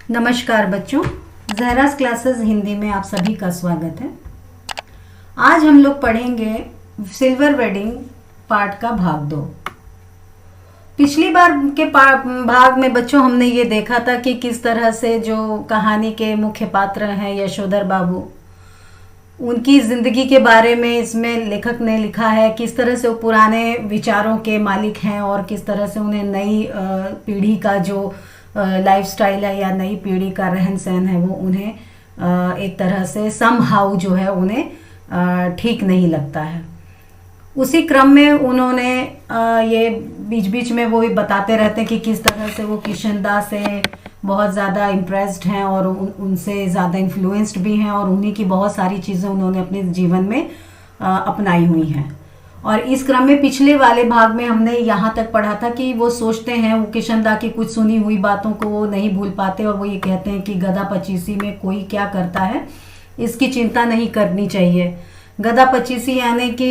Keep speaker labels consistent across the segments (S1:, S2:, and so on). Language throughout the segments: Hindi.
S1: नमस्कार बच्चों, जहरास क्लासेस हिंदी में आप सभी का स्वागत है। आज हम लोग पढ़ेंगे सिल्वर वेडिंग पार्ट का भाग 2। पिछली बार के भाग में बच्चों हमने ये देखा था कि किस तरह से जो कहानी के मुख्य पात्र हैं यशोधर बाबू, उनकी ज़िंदगी के बारे में इसमें लेखक ने लिखा है। किस तरह से वो पुराने विचारों के मालिक हैं और किस तरह से उन्हें नई पीढ़ी का जो लाइफस्टाइल है या नई पीढ़ी का रहन सहन है वो उन्हें एक तरह से समहाउ जो है उन्हें ठीक नहीं लगता है। उसी क्रम में उन्होंने ये बीच बीच में वो भी बताते रहते हैं कि किस तरह से वो किशन दास से बहुत ज़्यादा इम्प्रेस्ड हैं और उनसे ज़्यादा इन्फ्लुएंस्ड भी हैं और उन्हीं की बहुत सारी चीज़ें उन्होंने अपने जीवन में अपनाई हुई हैं। और इस क्रम में पिछले वाले भाग में हमने यहाँ तक पढ़ा था कि वो सोचते हैं, वो किशन दा की कुछ सुनी हुई बातों को वो नहीं भूल पाते और वो ये कहते हैं कि गधा पचीसी में कोई क्या करता है इसकी चिंता नहीं करनी चाहिए। गधा पचीसी यानी कि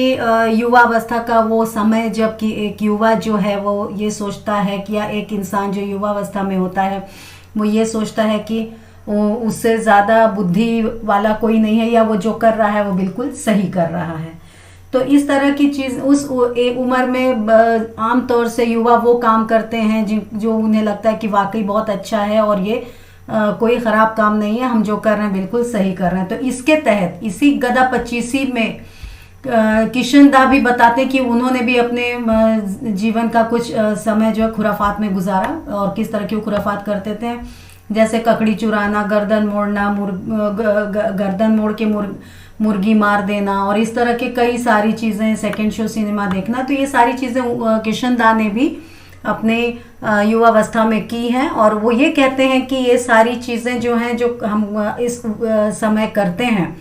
S1: युवावस्था का वो समय जब कि एक युवा जो है वो ये सोचता है कि या एक इंसान जो युवावस्था में होता है वो ये सोचता है कि उससे ज़्यादा बुद्धि वाला कोई नहीं है या वो जो कर रहा है वो बिल्कुल सही कर रहा है। तो इस तरह की चीज़ उस उम्र में आम तौर से युवा वो काम करते हैं जो उन्हें लगता है कि वाकई बहुत अच्छा है और ये कोई ख़राब काम नहीं है, हम जो कर रहे हैं बिल्कुल सही कर रहे हैं। तो इसके तहत इसी गधा पचीसी में किशन दा भी बताते हैं कि उन्होंने भी अपने जीवन का कुछ समय जो है खुराफात में गुजारा और किस तरह की खुराफात करते थे, जैसे ककड़ी चुराना, गर्दन मोड़ना, गर्दन मोड़ के मुर्गी मार देना और इस तरह के कई सारी चीज़ें, सेकंड शो सिनेमा देखना। तो ये सारी चीज़ें किशन दा ने भी अपने युवावस्था में की हैं और वो ये कहते हैं कि ये सारी चीज़ें जो हैं जो हम इस समय करते हैं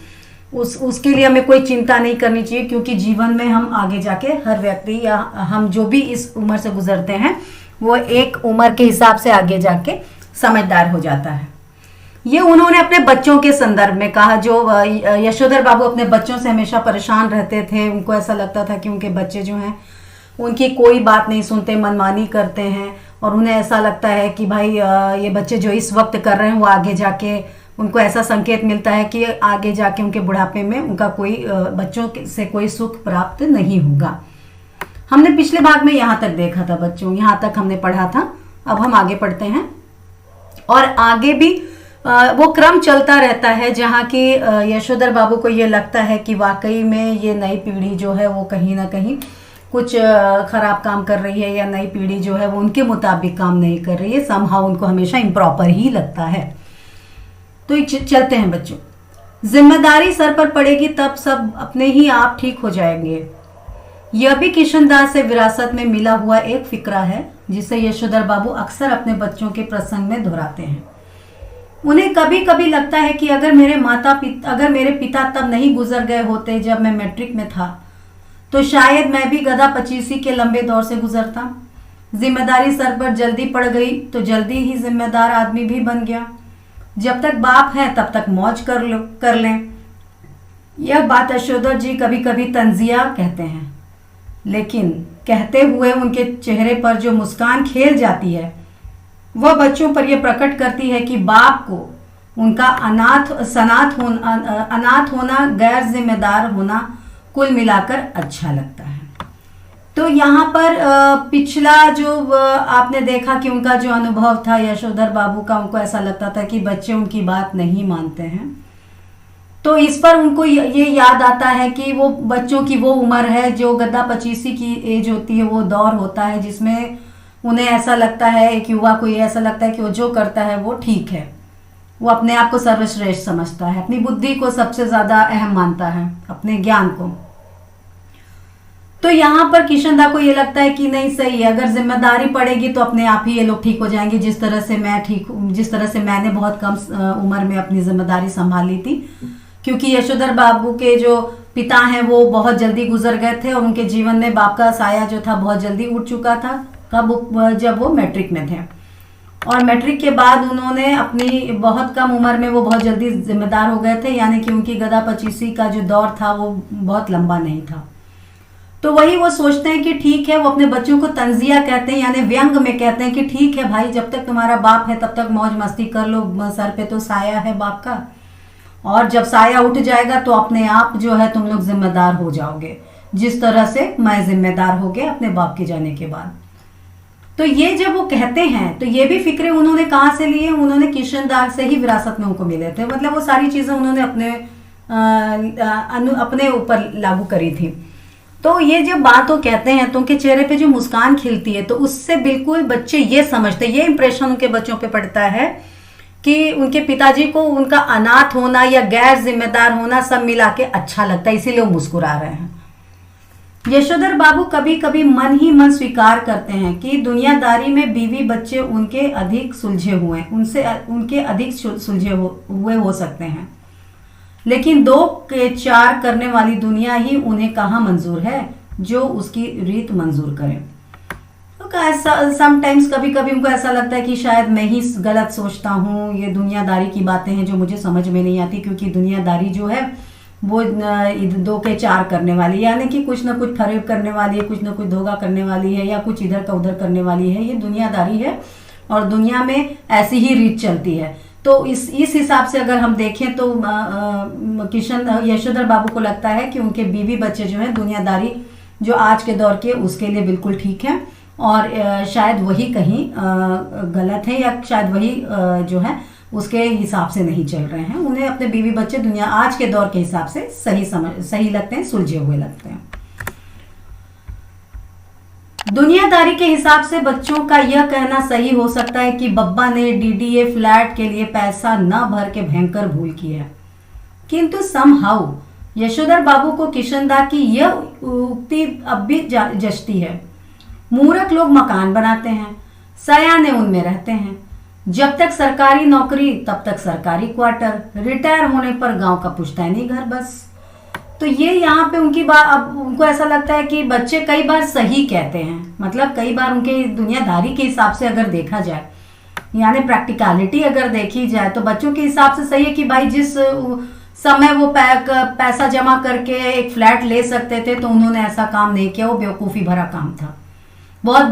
S1: उसके लिए हमें कोई चिंता नहीं करनी चाहिए, क्योंकि जीवन में हम आगे जाके हर व्यक्ति या हम जो भी इस उम्र से गुजरते हैं वो एक उम्र के हिसाब से आगे जाके समझदार हो जाता है। ये उन्होंने अपने बच्चों के संदर्भ में कहा। जो यशोधर बाबू अपने बच्चों से हमेशा परेशान रहते थे, उनको ऐसा लगता था कि उनके बच्चे जो हैं उनकी कोई बात नहीं सुनते, मनमानी करते हैं और उन्हें ऐसा लगता है कि भाई ये बच्चे जो इस वक्त कर रहे हैं वो आगे जाके उनको ऐसा संकेत मिलता है कि आगे जाके उनके बुढ़ापे में उनका कोई बच्चों से कोई सुख प्राप्त नहीं होगा। हमने पिछले भाग में यहाँ तक देखा था बच्चों, यहाँ तक हमने पढ़ा था। अब हम आगे पढ़ते हैं और आगे भी वो क्रम चलता रहता है जहाँ की यशोधर बाबू को ये लगता है कि वाकई में ये नई पीढ़ी जो है वो कहीं ना कहीं कुछ खराब काम कर रही है या नई पीढ़ी जो है वो उनके मुताबिक काम नहीं कर रही है, समहाउ उनको हमेशा इम्प्रॉपर ही लगता है। तो चलते हैं बच्चों। जिम्मेदारी सर पर पड़ेगी तब सब अपने ही आप ठीक हो जाएंगे। यह भी किशन दास से विरासत में मिला हुआ एक फिक्रा है जिसे यशोधर बाबू अक्सर अपने बच्चों के प्रसंग में दोहराते हैं। उन्हें कभी कभी लगता है कि अगर मेरे पिता तब नहीं गुजर गए होते जब मैं मैट्रिक में था तो शायद मैं भी गधा पचीसी के लंबे दौर से गुजरता। जिम्मेदारी सर पर जल्दी पड़ गई तो जल्दी ही जिम्मेदार आदमी भी बन गया। जब तक बाप है तब तक मौज कर लें। यह बात यशोधर जी कभी कभी तंजिया कहते हैं, लेकिन कहते हुए उनके चेहरे पर जो मुस्कान खेल जाती है वह बच्चों पर यह प्रकट करती है कि बाप को उनका अनाथ होना, गैर जिम्मेदार होना कुल मिलाकर अच्छा लगता है। तो यहाँ पर पिछला जो आपने देखा कि उनका जो अनुभव था यशोधर बाबू का, उनको ऐसा लगता था कि बच्चे उनकी बात नहीं मानते हैं। तो इस पर उनको ये याद आता है कि वो बच्चों की वो उम्र है जो गधा पचीसी की एज होती है, वो दौर होता है जिसमें उन्हें ऐसा लगता है, एक युवा को ये ऐसा लगता है कि वो जो करता है वो ठीक है। वो अपने आप को सर्वश्रेष्ठ समझता है, अपनी बुद्धि को सबसे ज़्यादा अहम मानता है, अपने ज्ञान को। तो यहाँ पर किशन दा को ये लगता है कि नहीं, सही है, अगर जिम्मेदारी पड़ेगी तो अपने आप ही ये लोग ठीक हो जाएंगे, जिस तरह से मैंने बहुत कम उम्र में अपनी जिम्मेदारी संभाली थी। क्योंकि यशोधर बाबू के जो पिता हैं वो बहुत जल्दी गुजर गए थे और उनके जीवन में बाप का साया जो था बहुत जल्दी उठ चुका था। जब वो मैट्रिक में थे और मैट्रिक के बाद उन्होंने अपनी बहुत कम उम्र में वो बहुत जल्दी जिम्मेदार हो गए थे, यानी कि उनकी गधा पचीसी का जो दौर था वो बहुत लंबा नहीं था। तो वही वो सोचते हैं कि ठीक है, वो अपने बच्चों को तंजिया कहते हैं, यानी व्यंग में कहते हैं कि ठीक है भाई, जब तक तुम्हारा बाप है तब तक मौज मस्ती कर लो, सर पे तो साया है बाप का, और जब साया उठ जाएगा तो अपने आप जो है तुम लोग जिम्मेदार हो जाओगे, जिस तरह से मैं जिम्मेदार हो गया अपने बाप के जाने के बाद। तो ये जब वो कहते हैं तो ये भी फिक्रे उन्होंने कहाँ से लिए, उन्होंने किशनदार से ही विरासत में उनको मिले थे। मतलब वो सारी चीजें उन्होंने अपने ऊपर लागू करी थी। तो ये जब बात वो कहते हैं तो उनके चेहरे पे जो मुस्कान खिलती है, तो उससे बिल्कुल बच्चे ये समझते, ये इंप्रेशन उनके बच्चों पे पड़ता है कि उनके पिताजी को उनका अनाथ होना या गैर जिम्मेदार होना सब मिला के अच्छा लगता है, इसीलिए वो मुस्कुरा रहे हैं। यशोधर बाबू कभी कभी मन ही मन स्वीकार करते हैं कि दुनियादारी में बीवी बच्चे उनके अधिक सुलझे हुए हो सकते हैं, लेकिन 2 के 4 करने वाली दुनिया ही उन्हें कहाँ मंजूर है जो उसकी रीत मंजूर करे। तो समटाइम्स कभी कभी उनको ऐसा लगता है कि शायद मैं ही गलत सोचता हूँ, ये दुनियादारी की बातें हैं जो मुझे समझ में नहीं आती, क्योंकि दुनियादारी जो है वो 2 के 4 करने वाली, यानी कि कुछ ना कुछ फरेब करने वाली है, कुछ ना कुछ धोखा करने वाली है, या कुछ इधर का उधर करने वाली है। ये दुनियादारी है और दुनिया में ऐसी ही रीत चलती है। तो इस हिसाब से अगर हम देखें तो यशोधर बाबू को लगता है कि उनके बीवी बच्चे जो है दुनियादारी जो आज के दौर के उसके लिए बिल्कुल ठीक है, और शायद वही कहीं गलत है, या शायद वही जो है उसके हिसाब से नहीं चल रहे हैं। उन्हें अपने बीवी बच्चे दुनिया आज के दौर के हिसाब से सही लगते हैं, सुलझे हुए लगते हैं। दुनियादारी के हिसाब से बच्चों का यह कहना सही हो सकता है कि बब्बा ने डीडीए फ्लैट के लिए पैसा न भर के भयंकर भूल की है, किंतु समहाउ यशोधर बाबू को किशनदा की यह उक्ति अब भी जचती है। मूर्ख लोग मकान बनाते हैं, सयाने उनमें रहते हैं, जब तक सरकारी नौकरी तब तक सरकारी क्वार्टर, रिटायर होने पर गांव का पुश्तैनी घर बस। तो ये यहाँ पे उनकी बात, अब उनको ऐसा लगता है कि बच्चे कई बार सही कहते हैं, मतलब कई बार उनके दुनियादारी के हिसाब से अगर देखा जाए, यानी प्रैक्टिकलिटी अगर देखी जाए, तो बच्चों के हिसाब से सही है कि भाई जिस समय वो पैसा जमा करके एक फ्लैट ले सकते थे तो उन्होंने ऐसा काम नहीं किया, वो बेवकूफ़ी भरा काम था, बहुत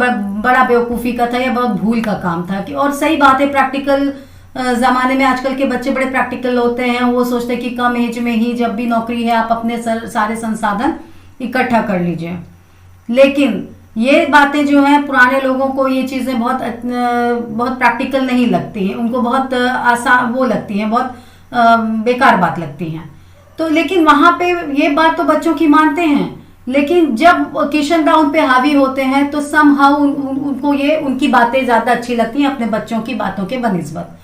S1: बड़ा बेवकूफ़ी का था, या बहुत भूल का काम था। कि और सही बात है, प्रैक्टिकल ज़माने में आजकल के बच्चे बड़े प्रैक्टिकल होते हैं। वो सोचते हैं कि कम एज में ही जब भी नौकरी है आप अपने सारे संसाधन इकट्ठा कर लीजिए। लेकिन ये बातें जो हैं, पुराने लोगों को ये चीज़ें बहुत प्रैक्टिकल नहीं लगती हैं, उनको बहुत आसान वो लगती हैं, बहुत बेकार बात लगती हैं। तो लेकिन वहाँ पे ये बात तो बच्चों की मानते हैं, लेकिन जब किशनदा उन पे हावी होते हैं तो समहाउ उनको ये उनकी बातें ज़्यादा अच्छी लगती हैं अपने बच्चों की बातों के बनिस्बत।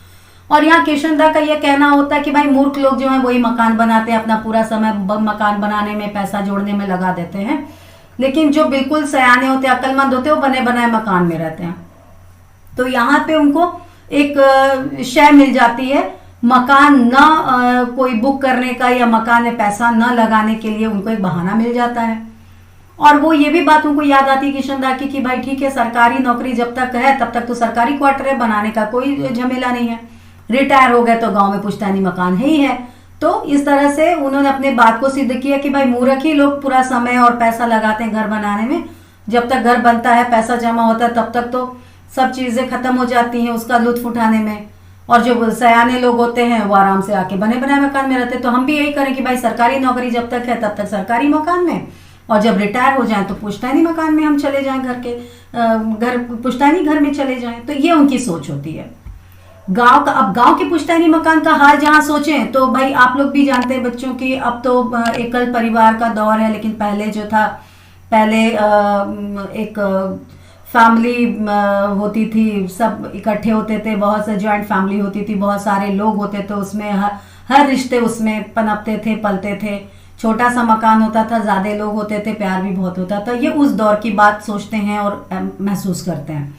S1: और यहाँ किशनदा का ये कहना होता है कि भाई मूर्ख लोग जो हैं वही मकान बनाते हैं, अपना पूरा समय मकान बनाने में, पैसा जोड़ने में लगा देते हैं, लेकिन जो बिल्कुल सयाने होते हैं, अक्लमंद होते हैं, वो बने बनाए मकान में रहते हैं। तो यहाँ पे उनको एक शय मिल जाती है, मकान न कोई बुक करने का या मकान में पैसा न लगाने के लिए उनको एक बहाना मिल जाता है। और वो ये भी बात उनको याद आती है किशनदा की कि भाई ठीक है, सरकारी नौकरी जब तक है तब तक तो सरकारी क्वार्टर है, बनाने का कोई झमेला नहीं है, रिटायर हो गए तो गांव में पुश्तैनी मकान है ही है। तो इस तरह से उन्होंने अपने बात को सिद्ध किया कि भाई मूर्ख ही लोग पूरा समय और पैसा लगाते हैं घर बनाने में, जब तक घर बनता है, पैसा जमा होता है, तब तक तो सब चीज़ें खत्म हो जाती हैं उसका लुत्फ उठाने में। और जो सयाने लोग होते हैं वो आराम से आके बने बनाए मकान में रहते हैं। तो हम भी यही करें कि भाई सरकारी नौकरी जब तक है तब तक सरकारी मकान में, और जब रिटायर हो जाए तो पुश्तैनी मकान में हम चले जाएं, पुश्तैनी घर में चले जाएं। तो ये उनकी सोच होती है। गांव का, अब गांव के पुश्तैनी मकान का हाल जहां सोचें तो भाई आप लोग भी जानते हैं बच्चों की, अब तो एकल परिवार का दौर है, लेकिन पहले जो था, पहले एक फैमिली होती थी, सब इकट्ठे होते थे, बहुत से जॉइंट फैमिली होती थी, बहुत सारे लोग होते थे उसमें, हर रिश्ते उसमें पनपते थे, पलते थे। छोटा सा मकान होता था, ज़्यादा लोग होते थे, प्यार भी बहुत होता था। ये उस दौर की बात सोचते हैं और महसूस करते हैं,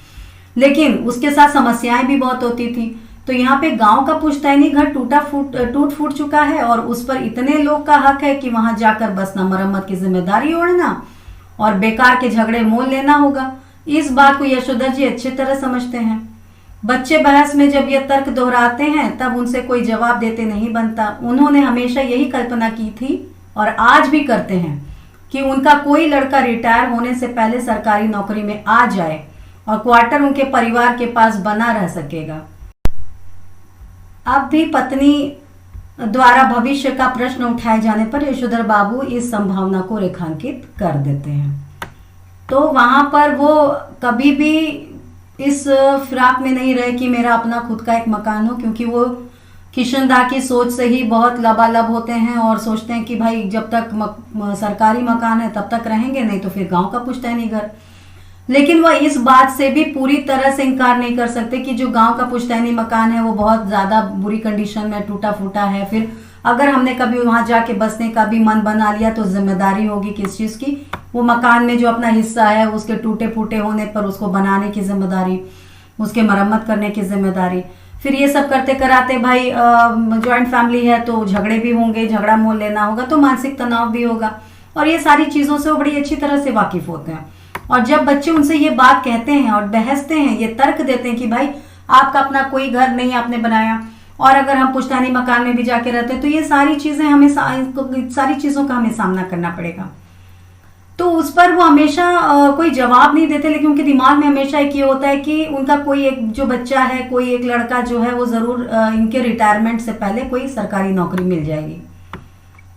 S1: लेकिन उसके साथ समस्याएं भी बहुत होती थी। तो यहाँ पे गांव का पुश्तैनी घर टूट फूट चुका है, और उस पर इतने लोग का हक है कि वहां जाकर बस ना मरम्मत की जिम्मेदारी ओढ़ना और बेकार के झगड़े मोल लेना होगा। इस बात को यशोधर जी अच्छी तरह समझते हैं। बच्चे बहस में जब ये तर्क दोहराते हैं तब उनसे कोई जवाब देते नहीं बनता। उन्होंने हमेशा यही कल्पना की थी और आज भी करते हैं, कि उनका कोई लड़का रिटायर होने से पहले सरकारी नौकरी में आ जाए और क्वार्टर उनके परिवार के पास बना रह सकेगा। अब भी पत्नी द्वारा भविष्य का प्रश्न उठाए जाने पर यशोधर बाबू इस संभावना को रेखांकित कर देते हैं। तो वहां पर वो कभी भी इस फिराक में नहीं रहे कि मेरा अपना खुद का एक मकान हो, क्योंकि वो किशनदा की सोच से ही बहुत लबालब होते हैं और सोचते हैं कि भाई जब तक सरकारी मकान है तब तक रहेंगे, नहीं तो फिर गांव का पुश्तैनी घर। लेकिन वह इस बात से भी पूरी तरह से इनकार नहीं कर सकते कि जो गांव का पुश्तैनी मकान है वो बहुत ज्यादा बुरी कंडीशन में टूटा फूटा है। फिर अगर हमने कभी वहां जाके बसने का भी मन बना लिया तो जिम्मेदारी होगी किस चीज की, वो मकान में जो अपना हिस्सा है उसके टूटे फूटे होने पर उसको बनाने की जिम्मेदारी, उसके मरम्मत करने की जिम्मेदारी। फिर ये सब करते कराते भाई ज्वाइंट फैमिली है तो झगड़े भी होंगे, झगड़ा मोल लेना होगा, तो मानसिक तनाव भी होगा, और ये सारी चीजों से वो बड़ी अच्छी तरह से वाकिफ होते हैं। और जब बच्चे उनसे ये बात कहते हैं और बहसते हैं, ये तर्क देते हैं कि भाई आपका अपना कोई घर नहीं आपने बनाया, और अगर हम पुश्तैनी मकान में भी जाके रहते हैं तो ये सारी चीजें हमें सारी चीजों का हमें सामना करना पड़ेगा, तो उस पर वो हमेशा कोई जवाब नहीं देते। लेकिन उनके दिमाग में हमेशा एक ये होता है कि उनका कोई एक जो बच्चा है, कोई एक लड़का जो है वो जरूर इनके रिटायरमेंट से पहले कोई सरकारी नौकरी मिल जाएगी,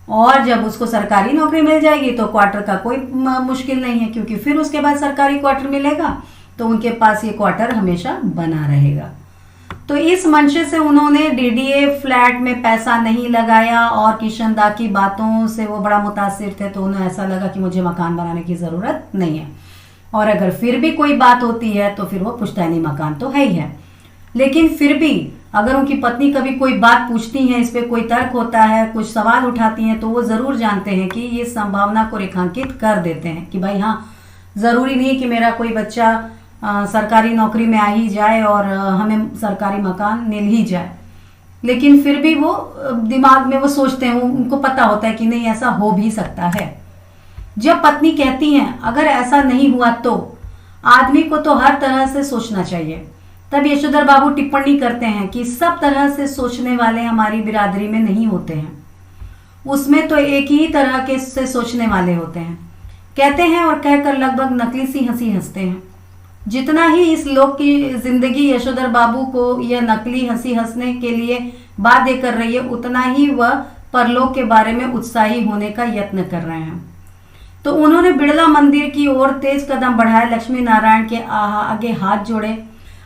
S1: और जब उसको सरकारी नौकरी मिल जाएगी तो क्वार्टर का कोई मुश्किल नहीं है, क्योंकि फिर उसके बाद सरकारी क्वार्टर मिलेगा तो उनके पास ये क्वार्टर हमेशा बना रहेगा। तो इस मंशे से उन्होंने डीडीए फ्लैट में पैसा नहीं लगाया, और किशनदा की बातों से वो बड़ा मुतासिर थे, तो उन्हें ऐसा लगा कि मुझे मकान बनाने की जरूरत नहीं है, और अगर फिर भी कोई बात होती है तो फिर वो पुश्तैनी मकान तो है ही है। लेकिन फिर भी अगर उनकी पत्नी कभी कोई बात पूछती है, इस पे कोई तर्क होता है, कुछ सवाल उठाती हैं, तो वो जरूर जानते हैं कि ये संभावना को रेखांकित कर देते हैं कि भाई हाँ, जरूरी नहीं कि मेरा कोई बच्चा सरकारी नौकरी में आ ही जाए और हमें सरकारी मकान मिल ही जाए। लेकिन फिर भी वो दिमाग में वो सोचते हैं, उनको पता होता है कि नहीं, ऐसा हो भी सकता है। जब पत्नी कहती हैं अगर ऐसा नहीं हुआ तो आदमी को तो हर तरह से सोचना चाहिए, तब यशोधर बाबू टिप्पणी करते हैं कि सब तरह से सोचने वाले हमारी बिरादरी में नहीं होते हैं, उसमें तो एक ही तरह के से सोचने वाले होते हैं। कहते हैं और कहकर लगभग नकली सी हंसी हंसते हैं। जितना ही इस लोक की जिंदगी यशोधर बाबू को यह नकली हंसी हंसने के लिए बाध्य कर रही है, उतना ही वह परलोक के बारे में उत्साही होने का यत्न कर रहे हैं। तो उन्होंने बिड़ला मंदिर की ओर तेज कदम बढ़ाए, लक्ष्मी नारायण के आगे हाथ जोड़े,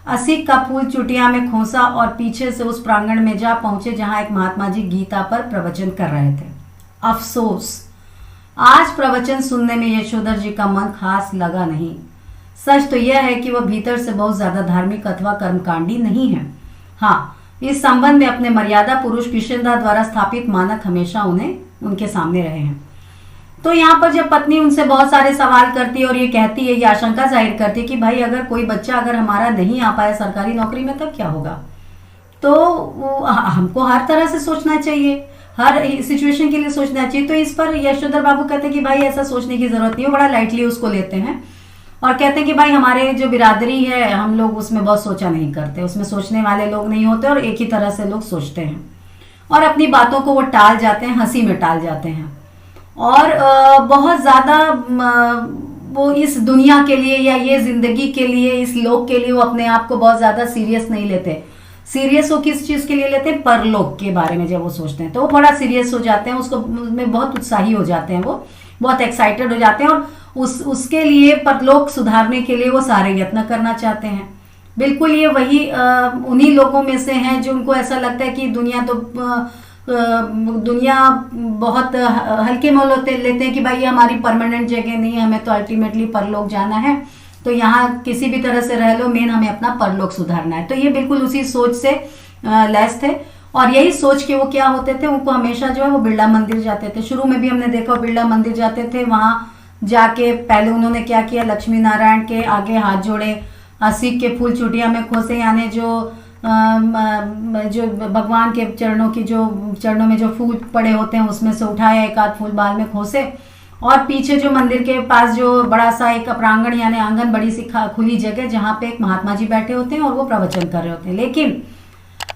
S1: असीक का फूल चुटिया में खोसा और पीछे से उस प्रांगण में जा पहुंचे जहां एक महात्मा जी गीता पर प्रवचन कर रहे थे। अफसोस, आज प्रवचन सुनने में यशोधर जी का मन खास लगा नहीं। सच तो यह है कि वह भीतर से बहुत ज्यादा धार्मिक अथवा कर्मकांडी नहीं है। हाँ, इस संबंध में अपने मर्यादा पुरुष किशनदा द्वारा स्थापित मानक हमेशा उन्हें उनके सामने रहे हैं। तो यहाँ पर जब पत्नी उनसे बहुत सारे सवाल करती है और ये कहती है, ये आशंका जाहिर करती है कि भाई अगर कोई बच्चा अगर हमारा नहीं आ पाया सरकारी नौकरी में तब क्या होगा, तो हमको हर तरह से सोचना चाहिए, हर सिचुएशन के लिए सोचना चाहिए। तो इस पर यशोधर बाबू कहते हैं कि भाई ऐसा सोचने की जरूरत नहीं है, बड़ा लाइटली उसको लेते हैं और कहते हैं कि भाई हमारे जो बिरादरी है हम लोग उसमें बहुत सोचा नहीं करते, उसमें सोचने वाले लोग नहीं होते और एक ही तरह से लोग सोचते हैं और अपनी बातों को वो टाल जाते हैं, हंसी में टाल जाते हैं और बहुत ज़्यादा वो इस दुनिया के लिए या ये जिंदगी के लिए, इस लोक के लिए वो अपने आप को बहुत ज़्यादा सीरियस नहीं लेते। सीरियस वो किस चीज़ के लिए लेते हैं? परलोक के बारे में जब वो सोचते हैं तो वो बड़ा सीरियस हो जाते हैं, उसको में बहुत उत्साही हो जाते हैं, वो बहुत एक्साइटेड हो जाते हैं और उसके लिए परलोक सुधारने के लिए वो सारे यत्न करना चाहते हैं। बिल्कुल ये वही उन्हीं लोगों में से हैं जो उनको ऐसा लगता है कि दुनिया बहुत हल्के में लेते हैं कि भाई ये हमारी परमानेंट जगह नहीं है, हमें तो अल्टीमेटली परलोक जाना है, तो यहाँ किसी भी तरह से रह लो, मेन हमें अपना परलोक सुधारना है। तो ये बिल्कुल उसी सोच से लैस थे और यही सोच के वो क्या होते थे, उनको हमेशा जो है वो बिरला मंदिर जाते थे। शुरू में भी हमने देखा बिरला मंदिर जाते थे, वहाँ जाके पहले उन्होंने क्या किया, लक्ष्मी नारायण के आगे हाथ जोड़े, सीख के फूल चुटिया में खोसे, यानी जो भगवान के चरणों में जो फूल पड़े होते हैं उसमें से उठाया, एक आध फूल बाल में खोसे और पीछे जो मंदिर के पास जो बड़ा सा एक प्रांगण यानी आंगन, बड़ी सी खुली जगह जहाँ पे एक महात्मा जी बैठे होते हैं और वो प्रवचन कर रहे होते हैं। लेकिन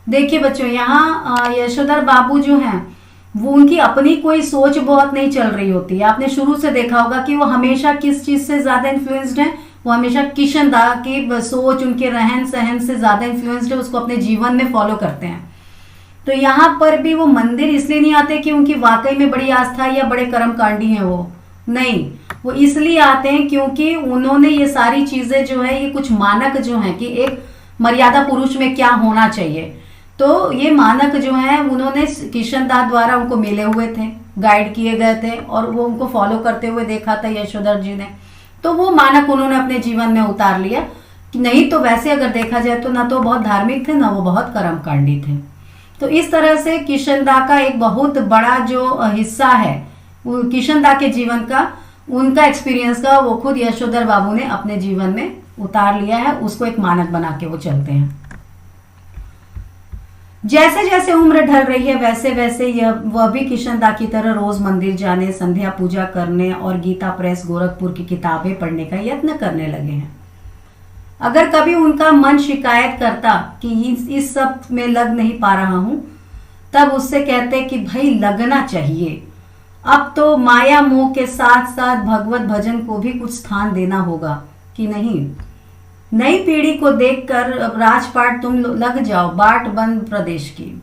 S1: देखिए बच्चों, यहाँ यशोधर बाबू जो हैं वो उनकी अपनी कोई सोच बहुत नहीं चल रही होती है। आपने शुरू से देखा होगा कि वो हमेशा किस चीज से ज्यादा इन्फ्लुएंस्ड है, वो हमेशा किशन दा की सोच, उनके रहन सहन से ज्यादा इन्फ्लुएंस्ड है, उसको अपने जीवन में फॉलो करते हैं। तो यहाँ पर भी वो मंदिर इसलिए नहीं आते कि उनकी वाकई में बड़ी आस्था या बड़े कर्मकांडी हैं, वो नहीं, वो इसलिए आते हैं क्योंकि उन्होंने ये सारी चीजें जो है, ये कुछ मानक जो है कि एक मर्यादा पुरुष में क्या होना चाहिए, तो ये मानक जो है उन्होंने किशन दास द्वारा उनको मिले हुए थे, गाइड किए गए थे और वो उनको फॉलो करते हुए देखा था यशोधर जी ने, तो वो मानक उन्होंने अपने जीवन में उतार लिया। नहीं तो वैसे अगर देखा जाए तो ना तो बहुत धार्मिक थे, ना वो बहुत कर्मकांडी थे। तो इस तरह से किशन दा का एक बहुत बड़ा जो हिस्सा है वो किशन दा के जीवन का, उनका एक्सपीरियंस का, वो खुद यशोधर बाबू ने अपने जीवन में उतार लिया है, उसको एक मानक बना के वो चलते हैं। जैसे जैसे उम्र ढल रही है वैसे वैसे वह भी किशन दा की तरह रोज मंदिर जाने, संध्या पूजा करने और गीता प्रेस गोरखपुर की किताबें पढ़ने का यत्न करने लगे हैं। अगर कभी उनका मन शिकायत करता कि इस सब में लग नहीं पा रहा हूं, तब उससे कहते कि भाई लगना चाहिए, अब तो माया मोह के साथ साथ भगवत भजन को भी कुछ स्थान देना होगा कि नहीं। नई पीढ़ी को देखकर राजपाट तुम लग जाओ बाट बंद प्रदेश की,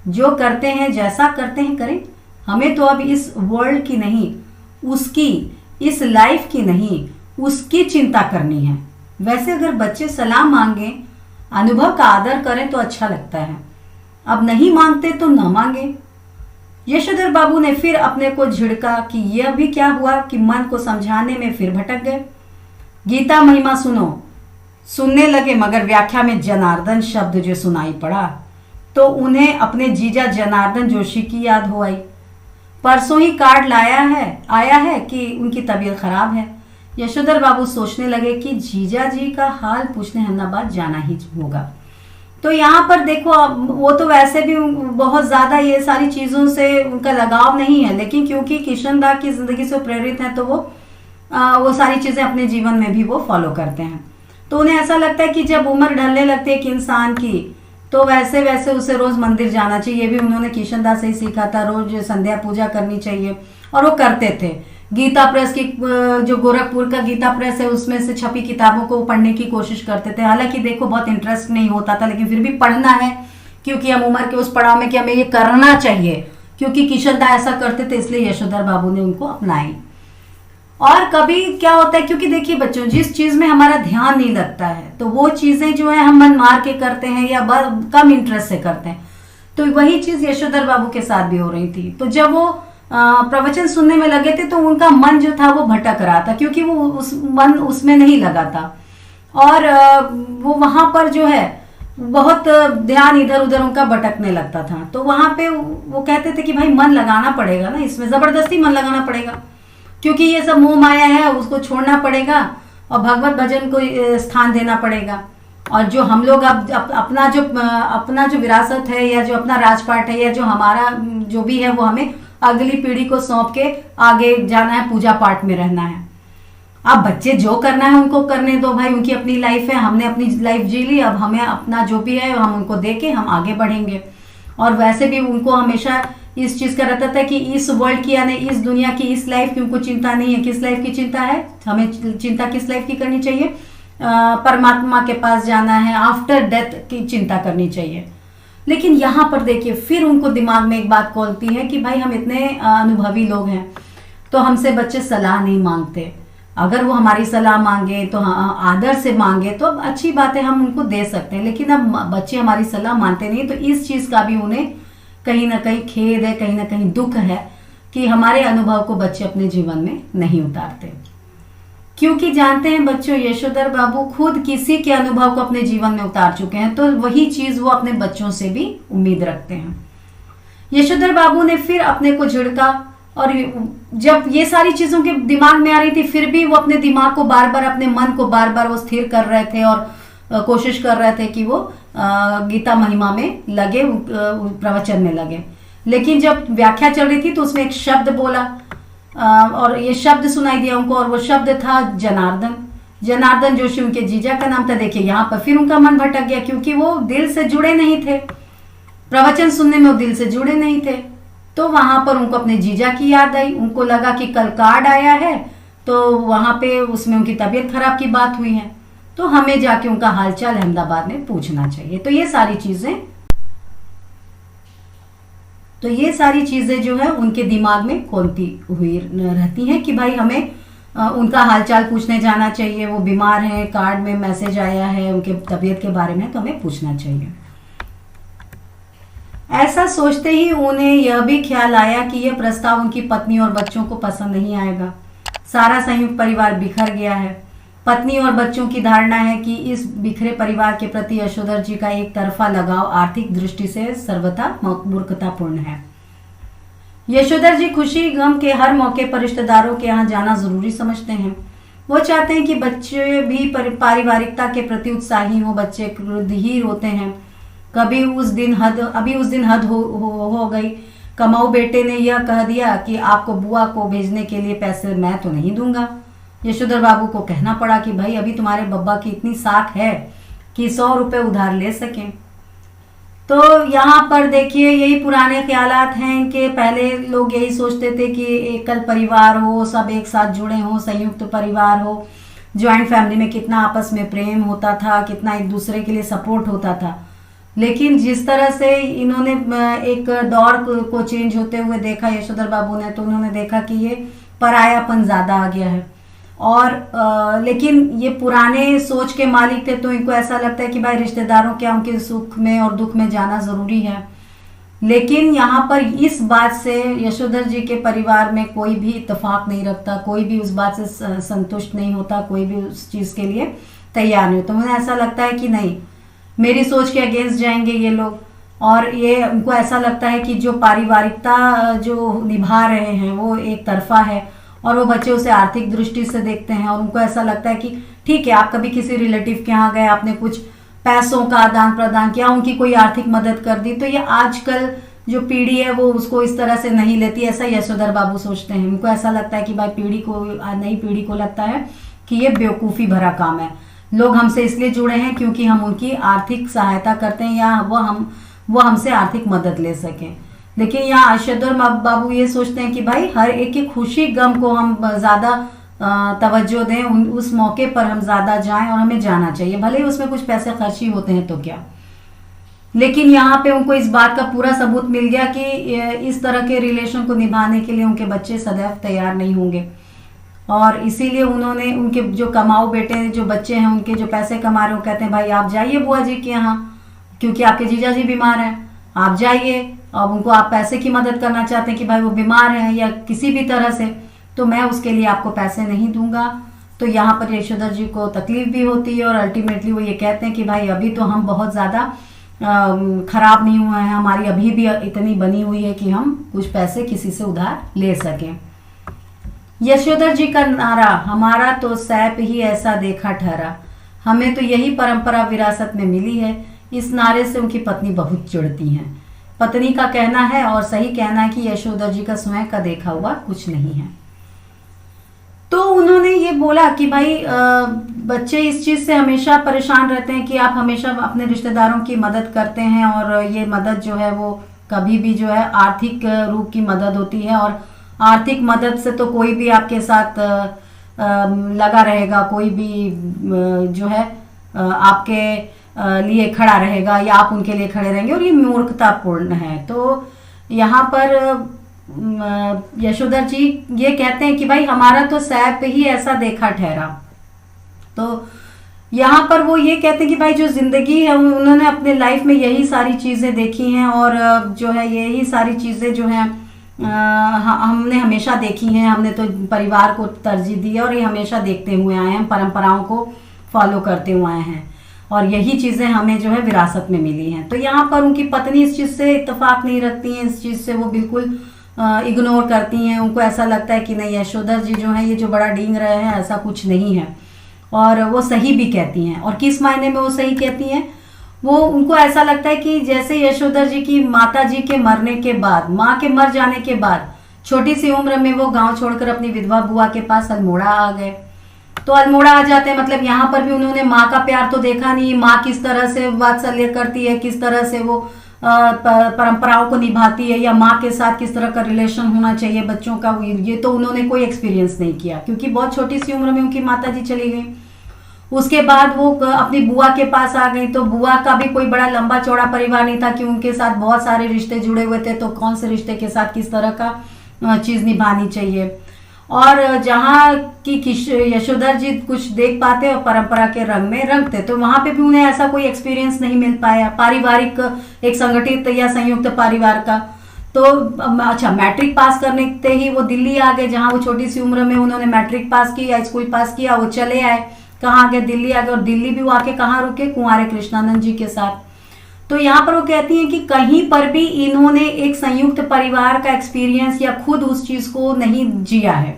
S1: जो करते हैं जैसा करते हैं करें, हमें तो अब इस वर्ल्ड की नहीं, उसकी, इस लाइफ की नहीं, उसकी चिंता करनी है। वैसे अगर बच्चे सलाह मांगे, अनुभव का आदर करें तो अच्छा लगता है, अब नहीं मांगते तो न मांगे। यशोधर बाबू ने फिर अपने को झिड़का कि यह भी क्या हुआ कि मन को समझाने में फिर भटक गए। गीता महिमा सुनो, सुनने लगे मगर व्याख्या में जनार्दन शब्द जो सुनाई पड़ा तो उन्हें अपने जीजा जनार्दन जोशी की याद हो आई। परसों ही कार्ड आया है कि उनकी तबीयत खराब है। यशोधर बाबू सोचने लगे कि जीजा जी का हाल पूछने अहमदाबाद जाना ही होगा। तो यहाँ पर देखो, वो तो वैसे भी बहुत ज्यादा ये सारी चीजों से उनका लगाव नहीं है, लेकिन क्योंकि किशन दा की जिंदगी से प्रेरित है तो वो सारी चीजें अपने जीवन में भी वो फॉलो करते हैं। तो उन्हें ऐसा लगता है कि जब उम्र ढलने लगती है एक इंसान की, तो वैसे वैसे उसे रोज मंदिर जाना चाहिए। ये भी उन्होंने किशन दास से ही सीखा था, रोज संध्या पूजा करनी चाहिए और वो करते थे। गीता प्रेस की, जो गोरखपुर का गीता प्रेस है, उसमें से छपी किताबों को पढ़ने की कोशिश करते थे। हालांकि देखो बहुत इंटरेस्ट नहीं होता था, लेकिन फिर भी पढ़ना है क्योंकि हम उम्र के उस पड़ाव में कि हमें ये करना चाहिए, क्योंकि किशन दा ऐसा करते थे, इसलिए यशोधर बाबू ने उनको अपनाई। और कभी क्या होता है, क्योंकि देखिए बच्चों, जिस चीज में हमारा ध्यान नहीं लगता है तो वो चीजें जो है हम मन मार के करते हैं या कम इंटरेस्ट से करते हैं। तो वही चीज यशोधर बाबू के साथ भी हो रही थी। तो जब वो प्रवचन सुनने में लगे थे तो उनका मन जो था वो भटक रहा था, क्योंकि वो मन उसमें नहीं लगा था और वो वहां पर जो है बहुत ध्यान इधर उधर उनका भटकने लगता था। तो वहां पे वो कहते थे कि भाई मन लगाना पड़ेगा ना, इसमें जबरदस्ती मन लगाना पड़ेगा, क्योंकि ये सब मोह माया है, उसको छोड़ना पड़ेगा और भगवत भजन को स्थान देना पड़ेगा। और जो हम लोग अब अपना जो विरासत है या जो अपना राजपाट है या जो हमारा जो भी है, वो हमें अगली पीढ़ी को सौंप के आगे जाना है, पूजा पाठ में रहना है। अब बच्चे जो करना है उनको करने दो भाई, उनकी अपनी लाइफ है, हमने अपनी लाइफ जी ली, अब हमें अपना जो भी है हम उनको दे के हम आगे बढ़ेंगे। और वैसे भी उनको हमेशा इस चीज का रहता था कि इस वर्ल्ड की यानी इस दुनिया की, इस लाइफ की उनको चिंता नहीं है। किस लाइफ की चिंता है हमें? चिंता किस लाइफ की करनी चाहिए? परमात्मा के पास जाना है, आफ्टर डेथ की चिंता करनी चाहिए। लेकिन यहाँ पर देखिए फिर उनको दिमाग में एक बात खोलती है कि भाई हम इतने अनुभवी लोग हैं तो हमसे बच्चे सलाह नहीं मांगते। अगर वो हमारी सलाह मांगे तो आदर से मांगे तो अब अच्छी बात है, हम उनको दे सकते हैं। लेकिन अब बच्चे हमारी सलाह मानते नहीं, तो इस चीज का भी उन्हें कहीं ना कहीं खेद है, कहीं ना कहीं दुख है कि हमारे अनुभव को बच्चे अपने जीवन में नहीं उतारते। क्योंकि जानते हैं बच्चों, यशोधर बाबू खुद किसी के अनुभव को अपने जीवन में उतार चुके हैं, तो वही चीज वो अपने बच्चों से भी उम्मीद रखते हैं। यशोधर बाबू ने फिर अपने को झिड़का और जब ये सारी चीजों के दिमाग में आ रही थी, फिर भी वो अपने दिमाग को बार बार, अपने मन को बार बार वो स्थिर कर रहे थे और कोशिश कर रहे थे कि वो गीता महिमा में लगे, प्रवचन में लगे। लेकिन जब व्याख्या चल रही थी तो उसमें एक शब्द बोला और ये शब्द सुनाई दिया उनको, और वो शब्द था जनार्दन। जनार्दन जोशी उनके जीजा का नाम था। देखिए यहाँ पर फिर उनका मन भटक गया, क्योंकि वो दिल से जुड़े नहीं थे, प्रवचन सुनने में वो दिल से जुड़े नहीं थे। तो वहां पर उनको अपने जीजा की याद आई। उनको लगा कि कल कार्ड आया है, तो वहां पे उसमें उनकी तबीयत खराब की बात हुई है, तो हमें जाके उनका हालचाल अहमदाबाद में पूछना चाहिए। तो ये सारी चीजें जो है उनके दिमाग में खोलती हुई रहती हैं कि भाई हमें उनका हालचाल पूछने जाना चाहिए, वो बीमार हैं, कार्ड में मैसेज आया है उनके तबीयत के बारे में, तो हमें पूछना चाहिए। ऐसा सोचते ही उन्हें यह भी ख्याल आया कि यह प्रस्ताव उनकी पत्नी और बच्चों को पसंद नहीं आएगा। सारा संयुक्त परिवार बिखर गया है। पत्नी और बच्चों की धारणा है कि इस बिखरे परिवार के प्रति यशोधर जी का एक तरफा लगाव आर्थिक दृष्टि से सर्वथा मूर्खतापूर्ण है। यशोधर जी खुशी गम के हर मौके पर रिश्तेदारों के यहाँ जाना जरूरी समझते हैं। वो चाहते हैं कि बच्चे भी पारिवारिकता के प्रति उत्साही हो। बच्चे क्रोधी होते हैं। अभी उस दिन हद हो गई। कमाऊ बेटे ने यह कह दिया कि आपको बुआ को भेजने के लिए पैसे मैं तो नहीं दूंगा। यशोधर बाबू को कहना पड़ा कि भाई अभी तुम्हारे बब्बा की इतनी साख है कि 100 रुपए उधार ले सकें। तो यहाँ पर देखिए यही पुराने ख्यालात हैं कि पहले लोग यही सोचते थे कि एकल परिवार हो, सब एक साथ जुड़े हों, संयुक्त परिवार हो, ज्वाइंट फैमिली में कितना आपस में प्रेम होता था, कितना एक दूसरे के लिए सपोर्ट होता था। लेकिन जिस तरह से इन्होंने एक दौर को चेंज होते हुए देखा यशोधर बाबू ने, तो उन्होंने देखा कि ये परायापन ज़्यादा आ गया है। और लेकिन ये पुराने सोच के मालिक थे, तो इनको ऐसा लगता है कि भाई रिश्तेदारों क्या उनके सुख में और दुख में जाना ज़रूरी है। लेकिन यहाँ पर इस बात से यशोधर जी के परिवार में कोई भी इत्तेफाक नहीं रखता, कोई भी उस बात से संतुष्ट नहीं होता, कोई भी उस चीज़ के लिए तैयार नहीं होता। मुझे ऐसा लगता है कि नहीं, मेरी सोच के अगेंस्ट जाएंगे ये लोग। और ये उनको ऐसा लगता है कि जो पारिवारिकता जो निभा रहे हैं वो एक तरफा है, और वो बच्चे उसे आर्थिक दृष्टि से देखते हैं। और उनको ऐसा लगता है कि ठीक है, आप कभी किसी रिलेटिव के यहाँ गए, आपने कुछ पैसों का आदान प्रदान किया, उनकी कोई आर्थिक मदद कर दी, तो ये आजकल जो पीढ़ी है वो उसको इस तरह से नहीं लेती। ऐसा यशोधर बाबू सोचते हैं। उनको ऐसा लगता है कि भाई नई पीढ़ी को लगता है कि ये बेवकूफ़ी भरा काम है। लोग हमसे इसलिए जुड़े हैं क्योंकि हम उनकी आर्थिक सहायता करते हैं या वो हमसे आर्थिक मदद ले सकें। लेकिन यहाँ यशोधर बाबू ये सोचते हैं कि भाई हर एक की खुशी गम को हम ज़्यादा तवज्जो दें, उस मौके पर हम ज़्यादा जाएं, और हमें जाना चाहिए, भले ही उसमें कुछ पैसे खर्च ही होते हैं तो क्या। लेकिन यहाँ पे उनको इस बात का पूरा सबूत मिल गया कि इस तरह के रिलेशन को निभाने के लिए उनके बच्चे सदैव तैयार नहीं होंगे। और इसीलिए उन्होंने उनके जो कमाऊ बेटे जो बच्चे हैं, उनके जो पैसे कमा रहे हैं, वो कहते हैं भाई आप जाइए बुआ जी के यहाँ, क्योंकि आपके जीजा जी बीमार हैं, आप जाइए। अब उनको आप पैसे की मदद करना चाहते हैं कि भाई वो बीमार हैं या किसी भी तरह से, तो मैं उसके लिए आपको पैसे नहीं दूंगा। तो यहाँ पर यशोधर जी को तकलीफ भी होती है, और अल्टीमेटली वो ये कहते हैं कि भाई अभी तो हम बहुत ज़्यादा खराब नहीं हुए हैं, हमारी अभी भी इतनी बनी हुई है कि हम कुछ पैसे किसी से उधार ले सकें। यशोधर जी का नारा, हमारा तो सैप ही ऐसा देखा ठहरा, हमें तो यही परंपरा विरासत में मिली है। इस नारे से उनकी पत्नी बहुत चिढ़ती हैं। पत्नी का कहना है, और सही कहना है, कि यशोधर जी का स्वयं का देखा हुआ कुछ नहीं है। तो उन्होंने ये बोला कि भाई बच्चे इस चीज़ से हमेशा परेशान रहते हैं कि आप हमेशा अपने रिश्तेदारों की मदद करते हैं, और ये मदद जो है वो कभी भी जो है आर्थिक रूप की मदद होती है, और आर्थिक मदद से तो कोई भी आपके साथ लगा रहेगा, कोई भी जो है आपके लिए खड़ा रहेगा या आप उनके लिए खड़े रहेंगे, और ये मूर्खतापूर्ण है। तो यहाँ पर यशोधर जी ये कहते हैं कि भाई हमारा तो सैप ही ऐसा देखा ठहरा। तो यहाँ पर वो ये कहते हैं कि भाई जो जिंदगी है उन्होंने अपने लाइफ में यही सारी चीज़ें देखी हैं, और जो है यही सारी चीज़ें जो हैं हमने हमेशा देखी हैं। हमने तो परिवार को तरजीह दी है, और ये हमेशा देखते हुए आए हैं, परंपराओं को फॉलो करते हुए आए हैं, और यही चीज़ें हमें जो है विरासत में मिली हैं। तो यहाँ पर उनकी पत्नी इस चीज़ से इत्तेफाक नहीं रखती हैं, इस चीज़ से वो बिल्कुल इग्नोर करती हैं। उनको ऐसा लगता है कि नहीं, यशोधर जी जो है ये जो बड़ा डींग रहे हैं, ऐसा कुछ नहीं है, और वो सही भी कहती हैं। और किस मायने में वो सही कहती हैं, वो उनको ऐसा लगता है कि जैसे यशोधर जी की माता जी के मरने के बाद, माँ के मर जाने के बाद छोटी सी उम्र में वो गांव छोड़कर अपनी विधवा बुआ के पास अल्मोड़ा आ गए। तो अल्मोड़ा आ जाते हैं, मतलब यहाँ पर भी उन्होंने माँ का प्यार तो देखा नहीं, माँ किस तरह से वात्सल्य करती है, किस तरह से वो परंपराओं को निभाती है, या माँ के साथ किस तरह का रिलेशन होना चाहिए बच्चों का, ये तो उन्होंने कोई एक्सपीरियंस नहीं किया, क्योंकि बहुत छोटी सी उम्र में उनकी माता जी चली गई। उसके बाद वो अपनी बुआ के पास आ गई, तो बुआ का भी कोई बड़ा लंबा चौड़ा परिवार नहीं था कि उनके साथ बहुत सारे रिश्ते जुड़े हुए थे, तो कौन से रिश्ते के साथ किस तरह का चीज निभानी चाहिए। और जहाँ की यशोधर जी कुछ देख पाते और परंपरा के रंग में रंगते, तो वहां पे भी उन्हें ऐसा कोई एक्सपीरियंस नहीं मिल पाया पारिवारिक, एक संगठित या संयुक्त परिवार का। तो अच्छा, मैट्रिक पास करने ते ही वो दिल्ली आ गए, जहाँ वो छोटी सी उम्र में उन्होंने मैट्रिक पास किया, स्कूल पास किया, वो चले आए, कहाँ गए, दिल्ली आ गए, और दिल्ली भी वो आके कहाँ रुके, कुंवारे कृष्णानंद जी के साथ। तो यहाँ पर वो कहती हैं कि कहीं पर भी इन्होंने एक संयुक्त परिवार का एक्सपीरियंस या खुद उस चीज को नहीं जिया है।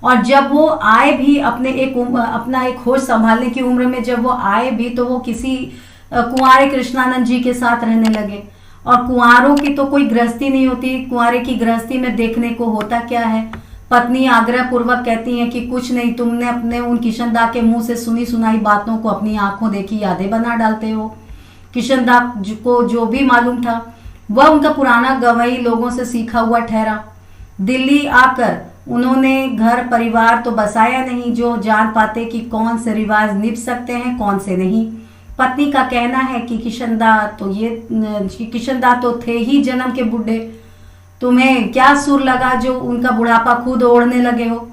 S1: और जब वो आए भी अपना एक होश संभालने की उम्र में जब वो आए भी, तो वो किसी कुंवारे कृष्णानंद जी के साथ रहने लगे। और कुंवारों की तो कोई गृहस्थी नहीं होती, कुंवारे की गृहस्थी में देखने को होता क्या है, पत्नी आग्रह पूर्वक कहती है कि कुछ नहीं, तुमने अपने उन किशनदा के मुंह से सुनी सुनाई बातों को अपनी आंखों देखी यादें बना डालते हो। किशनदा को जो भी मालूम था वह उनका पुराना गवई लोगों से सीखा हुआ ठहरा। दिल्ली आकर उन्होंने घर परिवार तो बसाया नहीं जो जान पाते कि कौन से रिवाज निभ सकते हैं, कौन से नहीं। पत्नी का कहना है कि किशनदा तो थे ही जन्म के बूढ़े, तुम्हें क्या सुर लगा जो उनका बुढ़ापा खुद ओढ़ने लगे हो।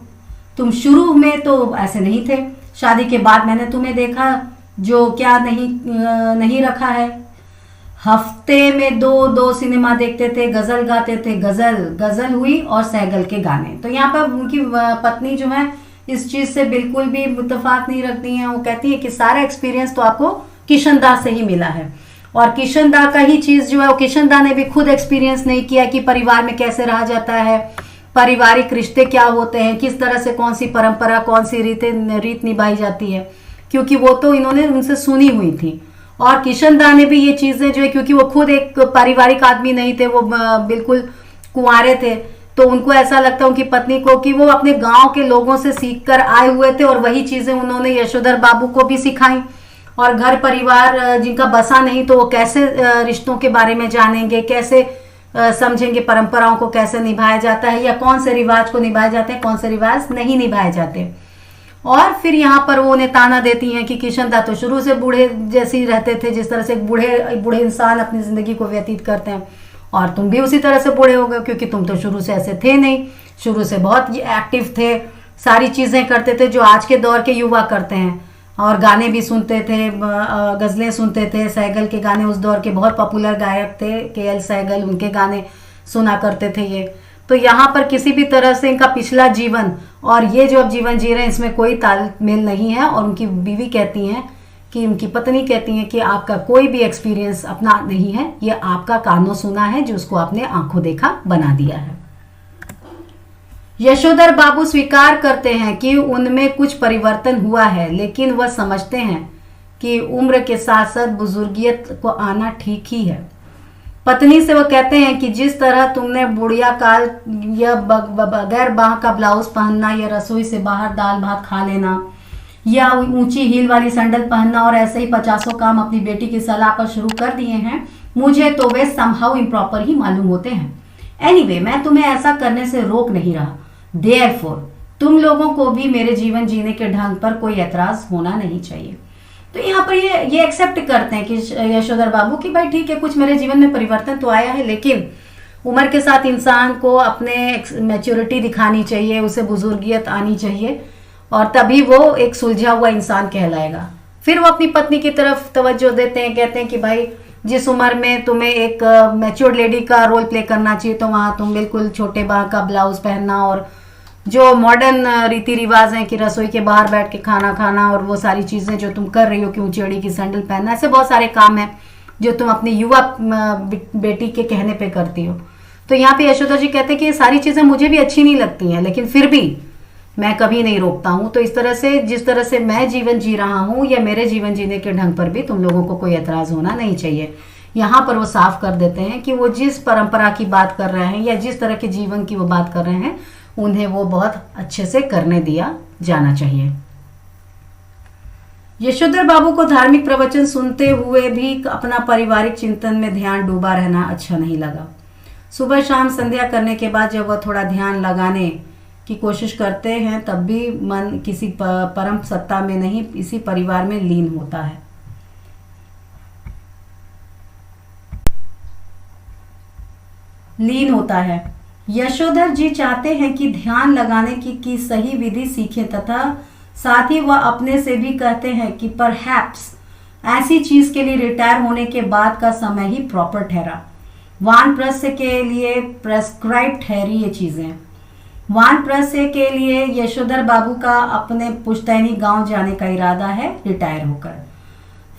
S1: तुम शुरू में तो ऐसे नहीं थे, शादी के बाद मैंने तुम्हें देखा जो क्या नहीं रखा है। हफ्ते में दो सिनेमा देखते थे, गजल गाते थे, गजल हुई और सहगल के गाने। तो यहाँ पर उनकी पत्नी जो है इस चीज से बिल्कुल भी मुत्तफाक नहीं रखती हैं। वो कहती है कि सारा एक्सपीरियंस तो आपको किशनदा से ही मिला है, और किशनदा का ही चीज जो है वो किशनदा ने भी खुद एक्सपीरियंस नहीं किया कि परिवार में कैसे रहा जाता है, पारिवारिक रिश्ते क्या होते हैं, किस तरह से कौन सी परंपरा, कौन सी रीत निभाई जाती है, क्योंकि वो तो इन्होंने उनसे सुनी हुई थी। और किशनदा ने भी ये चीजें जो है, क्योंकि वो खुद एक पारिवारिक आदमी नहीं थे, वो बिल्कुल कुंवारे थे, तो उनको ऐसा लगता उनकी पत्नी को कि वो अपने गांव के लोगों से सीख कर आए हुए थे, और वही चीजें उन्होंने यशोधर बाबू को भी सिखाई। और घर परिवार जिनका बसा नहीं, तो वो कैसे रिश्तों के बारे में जानेंगे, कैसे समझेंगे परंपराओं को कैसे निभाया जाता है, या कौन से रिवाज को निभाए जाते हैं, कौन से रिवाज नहीं निभाए जाते। और फिर यहाँ पर वो उन्हें ताना देती हैं कि किशनदा तो शुरू से बूढ़े जैसे ही रहते थे, जिस तरह से बूढ़े इंसान अपनी जिंदगी को व्यतीत करते हैं, और तुम भी उसी तरह से बूढ़े हो गए, क्योंकि तुम तो शुरू से ऐसे थे नहीं, शुरू से बहुत एक्टिव थे, सारी चीजें करते थे जो आज के दौर के युवा करते हैं, और गाने भी सुनते थे, गजलें सुनते थे। सहगल के गाने उस दौर के बहुत पॉपुलर गायक थे, KL सहगल, उनके गाने सुना करते थे ये। तो यहाँ पर किसी भी तरह से इनका पिछला जीवन और ये जो अब जीवन जी रहे हैं इसमें कोई तालमेल नहीं है। और उनकी बीवी कहती हैं कि उनकी पत्नी कहती हैं कि आपका कोई भी एक्सपीरियंस अपना नहीं है, ये आपका कानों सुना है जो उसको आपने आंखों देखा बना दिया है। यशोधर बाबू स्वीकार करते हैं कि उनमें कुछ परिवर्तन हुआ है, लेकिन वह समझते हैं कि उम्र के साथ साथ बुजुर्गियत को आना ठीक ही है। पत्नी से वो कहते हैं कि जिस तरह तुमने बुढ़िया काल या बगैर बाह का ब्लाउज पहनना, या रसोई से बाहर दाल भात खा लेना, या ऊंची हील वाली सैंडल पहनना, और ऐसे ही 50 काम अपनी बेटी की सलाह पर शुरू कर दिए हैं, मुझे तो वे समहाउ इम्प्रॉपर ही मालूम होते हैं। एनीवे, मैं तुम्हें ऐसा करने से रोक नहीं रहा। देयरफॉर तुम लोगों को भी मेरे जीवन जीने के ढंग पर कोई ऐतराज होना नहीं चाहिए। तो यहाँ पर ये एक्सेप्ट करते हैं कि यशोधर बाबू की भाई ठीक है, कुछ मेरे जीवन में परिवर्तन तो आया है, लेकिन उम्र के साथ इंसान को अपने मैच्योरिटी दिखानी चाहिए, उसे बुजुर्गियत आनी चाहिए, और तभी वो एक सुलझा हुआ इंसान कहलाएगा। फिर वो अपनी पत्नी की तरफ तवज्जो देते हैं, कहते हैं कि भाई जिस उम्र में तुम्हें एक मैच्योर्ड लेडी का रोल प्ले करना चाहिए, तो वहाँ तुम बिल्कुल छोटे बाह का ब्लाउज पहनना, और जो मॉडर्न रीति रिवाज हैं कि रसोई के बाहर बैठ के खाना खाना, और वो सारी चीज़ें जो तुम कर रही हो कि ऊंची अड़ी की सैंडल पहनना, ऐसे बहुत सारे काम हैं जो तुम अपनी युवा बेटी के कहने पे करती हो। तो यहाँ पे यशोधर जी कहते हैं कि ये सारी चीज़ें मुझे भी अच्छी नहीं लगती हैं, लेकिन फिर भी मैं कभी नहीं रोकता हूँ। तो इस तरह से जिस तरह से मैं जीवन जी रहा हूँ, या मेरे जीवन जीने के ढंग पर भी तुम लोगों को कोई एतराज़ होना नहीं चाहिए। यहाँ पर वो साफ कर देते हैं कि वो जिस परंपरा की बात कर रहे हैं, या जिस तरह के जीवन की वो बात कर रहे हैं, उन्हें वो बहुत अच्छे से करने दिया जाना चाहिए। यशोधर बाबू को धार्मिक प्रवचन सुनते हुए भी अपना पारिवारिक चिंतन में ध्यान डूबा रहना अच्छा नहीं लगा। सुबह शाम संध्या करने के बाद जब वह थोड़ा ध्यान लगाने की कोशिश करते हैं तब भी मन किसी परम सत्ता में नहीं, इसी परिवार में लीन होता है। यशोधर जी चाहते हैं कि ध्यान लगाने की सही विधि सीखें तथा साथ ही वह अपने से भी कहते हैं कि परहैप्स ऐसी चीज के लिए रिटायर होने के बाद का समय ही प्रॉपर ठहरा। वानप्रस्थ के लिए प्रेस्क्राइब ठहरी ये चीजें। वानप्रस्थ के लिए यशोधर बाबू का अपने पुश्तैनी गांव जाने का इरादा है रिटायर होकर,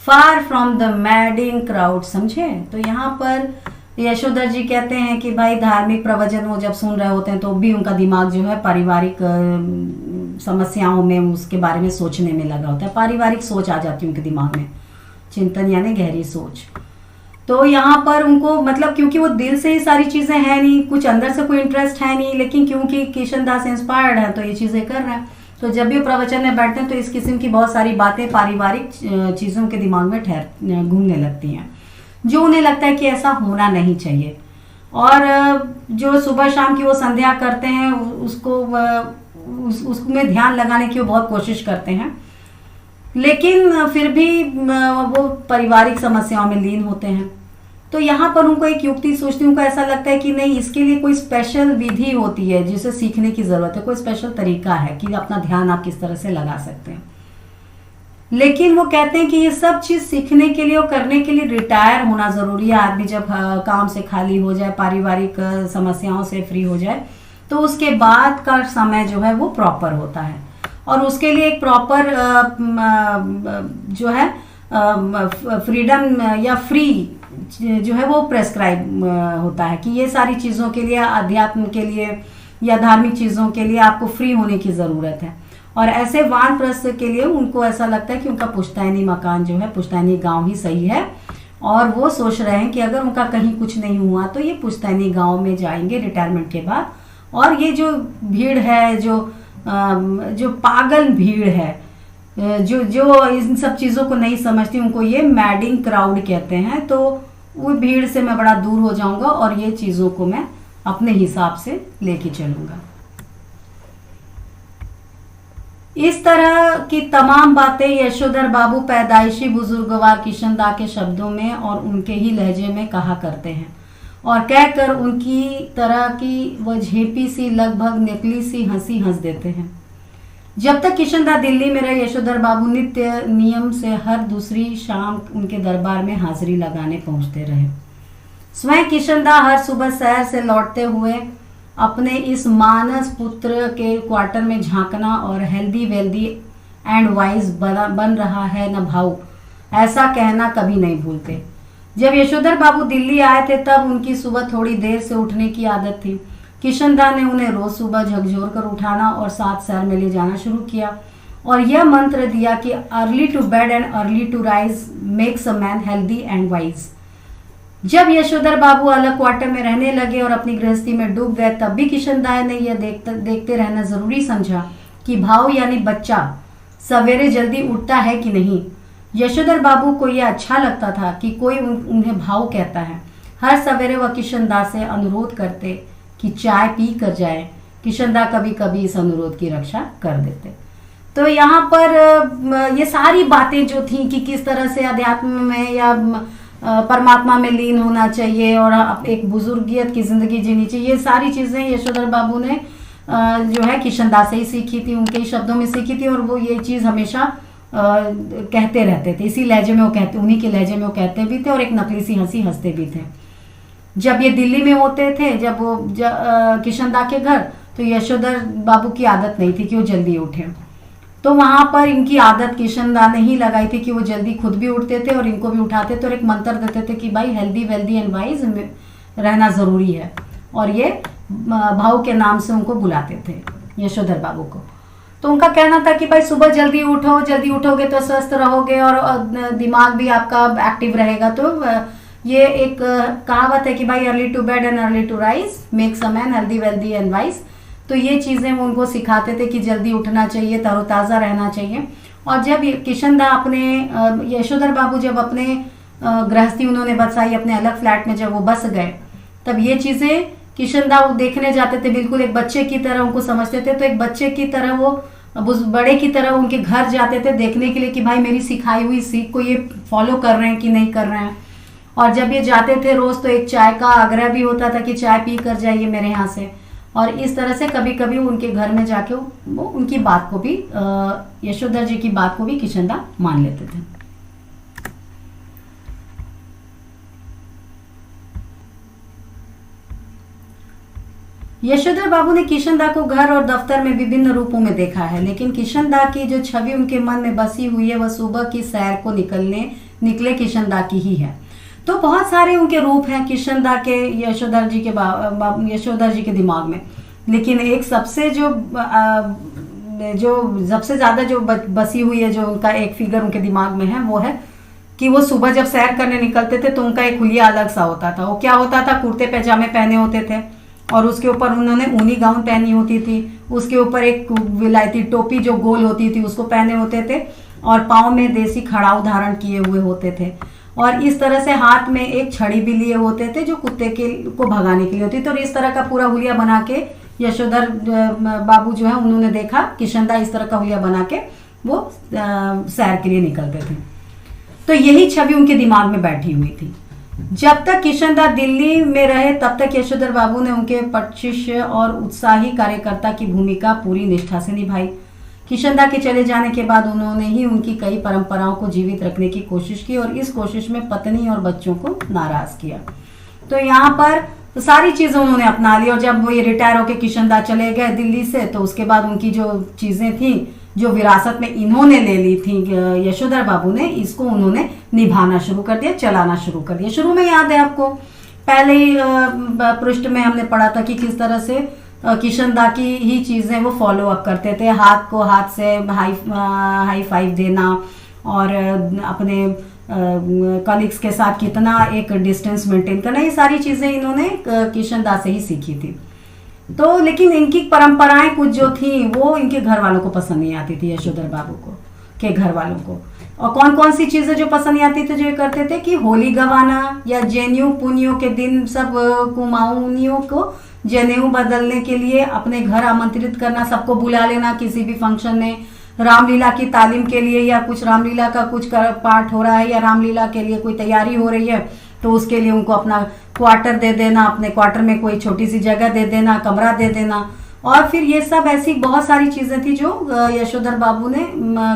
S1: far from the madding crowd. समझे? तो यहाँ पर यशोधर जी कहते हैं कि भाई धार्मिक प्रवचन वो जब सुन रहे होते हैं तो भी उनका दिमाग जो है पारिवारिक समस्याओं में उसके बारे में सोचने में लगा होता है। पारिवारिक सोच आ जाती है उनके दिमाग में, चिंतन यानी गहरी सोच। तो यहाँ पर उनको मतलब क्योंकि वो दिल से ही सारी चीजें है नहीं, कुछ अंदर से कोई इंटरेस्ट है नहीं, लेकिन क्योंकि किशन दास इंस्पायर्ड है तो ये चीजें कर रहे हैं। तो जब भी प्रवचन में बैठते हैं तो इस किस्म की बहुत सारी बातें पारिवारिक चीजों के दिमाग में घूमने लगती हैं, जो उन्हें लगता है कि ऐसा होना नहीं चाहिए। और जो सुबह शाम की वो संध्या करते हैं उसमें ध्यान लगाने की वो बहुत कोशिश करते हैं, लेकिन फिर भी वो पारिवारिक समस्याओं में लीन होते हैं। तो यहाँ पर उनको एक युक्ति सोचती, उनको ऐसा लगता है कि नहीं, इसके लिए कोई स्पेशल विधि होती है जिसे सीखने की जरूरत है, कोई स्पेशल तरीका है कि अपना ध्यान आप किस तरह से लगा सकते हैं। लेकिन वो कहते हैं कि ये सब चीज सीखने के लिए और करने के लिए रिटायर होना जरूरी है। आदमी जब काम से खाली हो जाए, पारिवारिक समस्याओं से फ्री हो जाए, तो उसके बाद का समय जो है वो प्रॉपर होता है। और उसके लिए एक प्रॉपर जो है फ्रीडम या फ्री जो है वो प्रेस्क्राइब होता है कि ये सारी चीज़ों के लिए, अध्यात्म के लिए या धार्मिक चीज़ों के लिए आपको फ्री होने की ज़रूरत है। और ऐसे वानप्रस्थ के लिए उनको ऐसा लगता है कि उनका पुश्तैनी मकान जो है, पुश्तैनी गांव ही सही है। और वो सोच रहे हैं कि अगर उनका कहीं कुछ नहीं हुआ तो ये पुश्तैनी गांव में जाएंगे रिटायरमेंट के बाद। और ये जो भीड़ है, जो पागल भीड़ है, जो इन सब चीज़ों को नहीं समझती, उनको ये मैडिंग क्राउड कहते हैं। तो वो भीड़ से मैं बड़ा दूर हो जाऊंगा और ये चीज़ों को मैं अपने हिसाब से लेके चलूंगा। इस तरह की तमाम बातें यशोधर बाबू पैदाइशी बुजुर्गवार किशन दा के शब्दों में और उनके ही लहजे में कहा करते हैं, और कहकर उनकी तरह की वह झेपी सी, लगभग नकली सी हंसी हंस देते हैं। जब तक किशन दा दिल्ली में रहे, यशोधर बाबू नित्य नियम से हर दूसरी शाम उनके दरबार में हाजिरी लगाने पहुंचते रहे। स्वयं किशन दा हर सुबह शहर से लौटते हुए अपने इस मानस पुत्र के क्वार्टर में झांकना और हेल्दी वेल्दी एंड वाइज बन रहा है न भाऊ, ऐसा कहना कभी नहीं भूलते। जब यशोधर बाबू दिल्ली आए थे तब उनकी सुबह थोड़ी देर से उठने की आदत थी। किशन दा ने उन्हें रोज सुबह झकझोर कर उठाना और साथ सैर में ले जाना शुरू किया और यह मंत्र दिया कि early to bed and early to rise makes a man healthy and wise. जब यशोधर बाबू अलग क्वार्टर में रहने लगे और अपनी गृहस्थी में डूब गए, तब भी किशन दा ने यह देखते रहना जरूरी समझा कि भाव यानी बच्चा सवेरे जल्दी उठता है कि नहीं। यशोधर बाबू को यह अच्छा लगता था कि कोई उन्हें भाव कहता है। हर सवेरे वह किशन दा से अनुरोध करते कि चाय पी कर जाए। किशन दा कभी कभी इस अनुरोध की रक्षा कर देते। तो यहाँ पर ये सारी बातें जो थी कि किस तरह से अध्यात्म में या परमात्मा में लीन होना चाहिए और एक बुजुर्गियत की जिंदगी जीनी चाहिए, ये सारी चीजें यशोधर बाबू ने जो है किशन दा से ही सीखी थी, उनके ही शब्दों में सीखी थी। और वो ये चीज हमेशा कहते रहते थे, इसी लहजे में वो कहते, उन्हीं के लहजे में वो कहते भी थे और एक नकली सी हंसी हंसते भी थे। जब ये दिल्ली में होते थे, जब वो किशन दा के घर, तो यशोधर बाबू की आदत नहीं थी कि वो जल्दी उठे। तो वहां पर इनकी आदत किशन दा ने ही लगाई थी कि वो जल्दी खुद भी उठते थे और इनको भी उठाते थे और एक मंत्र देते थे कि भाई हेल्दी वेल्दी एंड वाइज रहना जरूरी है। और ये भाव के नाम से उनको बुलाते थे यशोधर बाबू को। तो उनका कहना था कि भाई सुबह जल्दी उठो, जल्दी उठोगे तो स्वस्थ रहोगे और दिमाग भी आपका एक्टिव रहेगा। तो ये एक कहावत है कि भाई early to bed and early to rise makes a man healthy wealthy and wise. तो ये चीज़ें वो उनको सिखाते थे कि जल्दी उठना चाहिए, तरोताज़ा रहना चाहिए। और जब किशनदा अपने यशोधर बाबू जब अपने गृहस्थी उन्होंने बसाई अपने अलग फ्लैट में, जब वो बस गए, तब ये चीजें किशनदा वो देखने जाते थे, बिल्कुल एक बच्चे की तरह उनको समझते थे। तो एक बच्चे की तरह वो बड़े की तरह उनके घर जाते थे देखने के लिए कि भाई मेरी सिखाई हुई सीख को ये फॉलो कर रहे हैं कि नहीं कर रहे हैं। और जब ये जाते थे रोज, तो एक चाय का आग्रह भी होता था कि चाय पी कर जाइए मेरे यहाँ से। और इस तरह से कभी कभी उनके घर में जाके वो उनकी बात को भी, यशोधर जी की बात को भी किशनदा मान लेते थे। यशोधर बाबू ने किशनदा को घर और दफ्तर में विभिन्न रूपों में देखा है, लेकिन किशनदा की जो छवि उनके मन में बसी हुई है वह सुबह की सैर को निकले किशनदा की ही है। तो बहुत सारे उनके रूप हैं किशनदा के, यशोधर जी के दिमाग में, लेकिन एक सबसे जो सबसे ज्यादा जो बसी हुई है, जो उनका एक फिगर उनके दिमाग में है, वो है कि वो सुबह जब सैर करने निकलते थे तो उनका एक हुलिया अलग सा होता था। वो क्या होता था, कुर्ते पैजामे पहने होते थे और उसके ऊपर उन्होंने ऊनी गाउन पहनी होती थी, उसके ऊपर एक विलायती टोपी जो गोल होती थी उसको पहने होते थे और पाँव में देसी खड़ाऊ धारण किए हुए होते थे। और इस तरह से हाथ में एक छड़ी भी लिए होते थे जो कुत्ते को भगाने के लिए होती थी। और इस तरह का पूरा हुलिया बना के यशोधर बाबू जो है उन्होंने देखा किशनदा इस तरह का हुलिया बना के वो सैर के लिए निकलते थे। तो यही छवि उनके दिमाग में बैठी हुई थी। जब तक किशनदा दिल्ली में रहे तब तक यशोधर बाबू ने उनके पटशिष्य और उत्साही कार्यकर्ता की भूमिका पूरी निष्ठा से निभाई। किशनदा के चले जाने के बाद उन्होंने ही उनकी कई परंपराओं को जीवित रखने की कोशिश की और इस कोशिश में पत्नी और बच्चों को नाराज किया। तो यहाँ पर तो सारी चीजें उन्होंने अपना ली। और जब वो ये रिटायर होके किशनदा चले गए दिल्ली से, तो उसके बाद उनकी जो चीजें थी, जो विरासत में इन्होंने ले ली थी यशोधर बाबू ने, इसको उन्होंने निभाना शुरू कर दिया, चलाना शुरू कर दिया। शुरू में याद है आपको, पहले ही पृष्ठ में हमने पढ़ा था कि किस तरह से किशनदा की ही चीजें वो फॉलो अप करते थे। हाथ को हाथ से हाई फाइव देना और अपने कलीग्स के साथ कितना एक डिस्टेंस मेंटेन करना, ये सारी चीजें इन्होंने किशनदा से ही सीखी थी। तो लेकिन इनकी परंपराएं कुछ जो थी वो इनके घर वालों को पसंद नहीं आती थी, यशोधर बाबू को के घर वालों को। और कौन कौन सी चीजें जो पसंद नहीं आती थी, जो ये करते थे कि होली गवाना या जनेऊ पुनियों के दिन सब कुमाऊनियों को जनेऊ बदलने के लिए अपने घर आमंत्रित करना, सबको बुला लेना किसी भी फंक्शन में, रामलीला की तालीम के लिए या कुछ रामलीला का कुछ पाठ हो रहा है या रामलीला के लिए कोई तैयारी हो रही है तो उसके लिए उनको अपना क्वार्टर दे देना, अपने क्वार्टर में कोई छोटी सी जगह दे देना, कमरा दे देना। और फिर ये सब ऐसी बहुत सारी चीजें थी जो यशोधर बाबू ने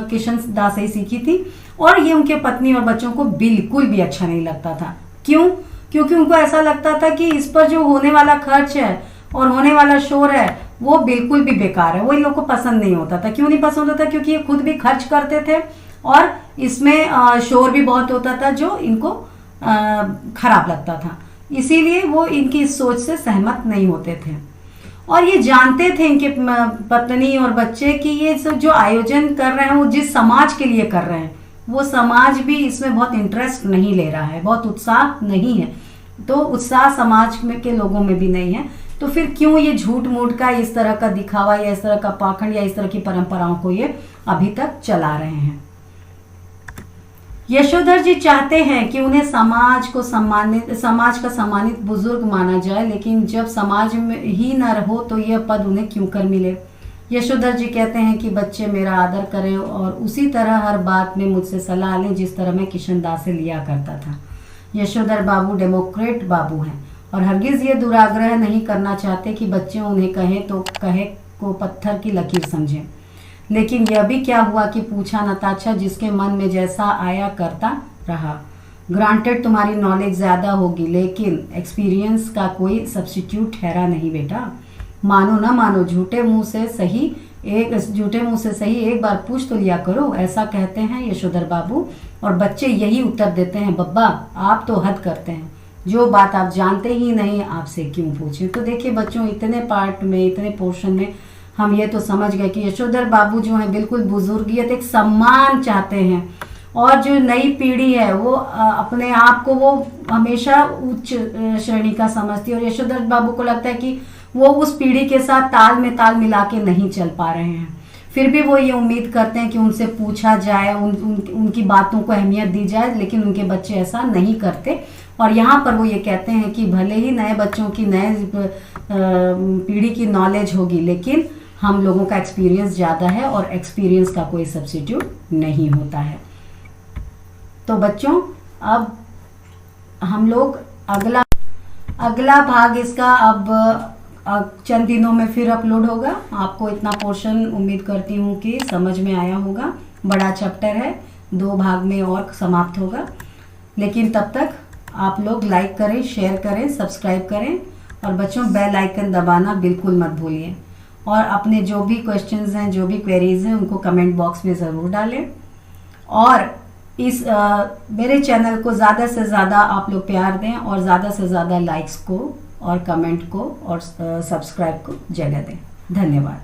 S1: किशनदा से ही सीखी थी। और ये उनके पत्नी और बच्चों को बिल्कुल भी अच्छा नहीं लगता था। क्यों? क्योंकि उनको ऐसा लगता था कि इस पर जो होने वाला खर्च है और होने वाला शोर है वो बिल्कुल भी बेकार है, वो इन लोग को पसंद नहीं होता था। क्यों नहीं पसंद होता? क्योंकि ये खुद भी खर्च करते थे और इसमें शोर भी बहुत होता था जो इनको खराब लगता था। इसीलिए वो इनकी इस सोच से सहमत नहीं होते थे। और ये जानते थे इनके पत्नी और बच्चे कि ये सब जो आयोजन कर रहे हैं वो जिस समाज के लिए कर रहे हैं वो समाज भी इसमें बहुत इंटरेस्ट नहीं ले रहा है, बहुत उत्साह नहीं है। तो उत्साह समाज में के लोगों में भी नहीं है, तो फिर क्यों ये झूठ मूठ का इस तरह का दिखावा या इस तरह का पाखंड या इस तरह की परंपराओं को ये अभी तक चला रहे हैं। यशोधर जी चाहते हैं कि उन्हें समाज का सम्मानित बुजुर्ग माना जाए, लेकिन जब समाज में ही न रहो तो यह पद उन्हें क्यों कर मिले। यशोधर जी कहते हैं कि बच्चे मेरा आदर करें और उसी तरह हर बात में मुझसे सलाह लें जिस तरह मैं किशनदा से लिया करता था। यशोधर बाबू डेमोक्रेट बाबू हैं और हरगिज ये दुराग्रह नहीं करना चाहते कि बच्चे उन्हें कहें तो कहे को पत्थर की लकीर समझें। लेकिन यह भी क्या हुआ कि पूछा नताशा, जिसके मन में जैसा आया करता रहा। ग्रांटेड तुम्हारी नॉलेज ज्यादा होगी, लेकिन एक्सपीरियंस का कोई सब्स्टिट्यूट ठहरा नहीं बेटा। मानो न मानो, झूठे मुंह से सही एक बार पूछ तो लिया करो, ऐसा कहते हैं यशोधर बाबू। और बच्चे यही उत्तर देते हैं, बब्बा आप तो हद करते हैं, जो बात आप जानते ही नहीं आपसे क्यों पूछें। तो देखिए बच्चों, इतने पार्ट में, इतने पोर्शन में हम ये तो समझ गए कि यशोधर बाबू जो है बिल्कुल बुजुर्गियत, एक सम्मान चाहते हैं। और जो नई पीढ़ी है वो अपने आप को वो हमेशा उच्च श्रेणी का समझती है और यशोधर बाबू को लगता है कि वो उस पीढ़ी के साथ ताल में ताल मिला के नहीं चल पा रहे हैं। फिर भी वो ये उम्मीद करते हैं कि उनसे पूछा जाए, उनकी बातों को अहमियत दी जाए, लेकिन उनके बच्चे ऐसा नहीं करते। और यहाँ पर वो ये कहते हैं कि भले ही नए बच्चों की, नए पीढ़ी की नॉलेज होगी, लेकिन हम लोगों का एक्सपीरियंस ज़्यादा है और एक्सपीरियंस का कोई सब्स्टिट्यूट नहीं होता है। तो बच्चों, अब हम लोग अगला भाग इसका अब चंद दिनों में फिर अपलोड होगा। आपको इतना पोर्शन उम्मीद करती हूँ कि समझ में आया होगा। बड़ा चैप्टर है, 2 भाग में और समाप्त होगा। लेकिन तब तक आप लोग लाइक करें, शेयर करें, सब्सक्राइब करें और बच्चों बेल आइकन दबाना बिल्कुल मत भूलिए। और अपने जो भी क्वेश्चंस हैं, जो भी क्वेरीज हैं, उनको कमेंट बॉक्स में ज़रूर डालें। और इस मेरे चैनल को ज़्यादा से ज़्यादा आप लोग प्यार दें और ज़्यादा से ज़्यादा लाइक्स को और कमेंट को और सब्सक्राइब को जगह दें। धन्यवाद।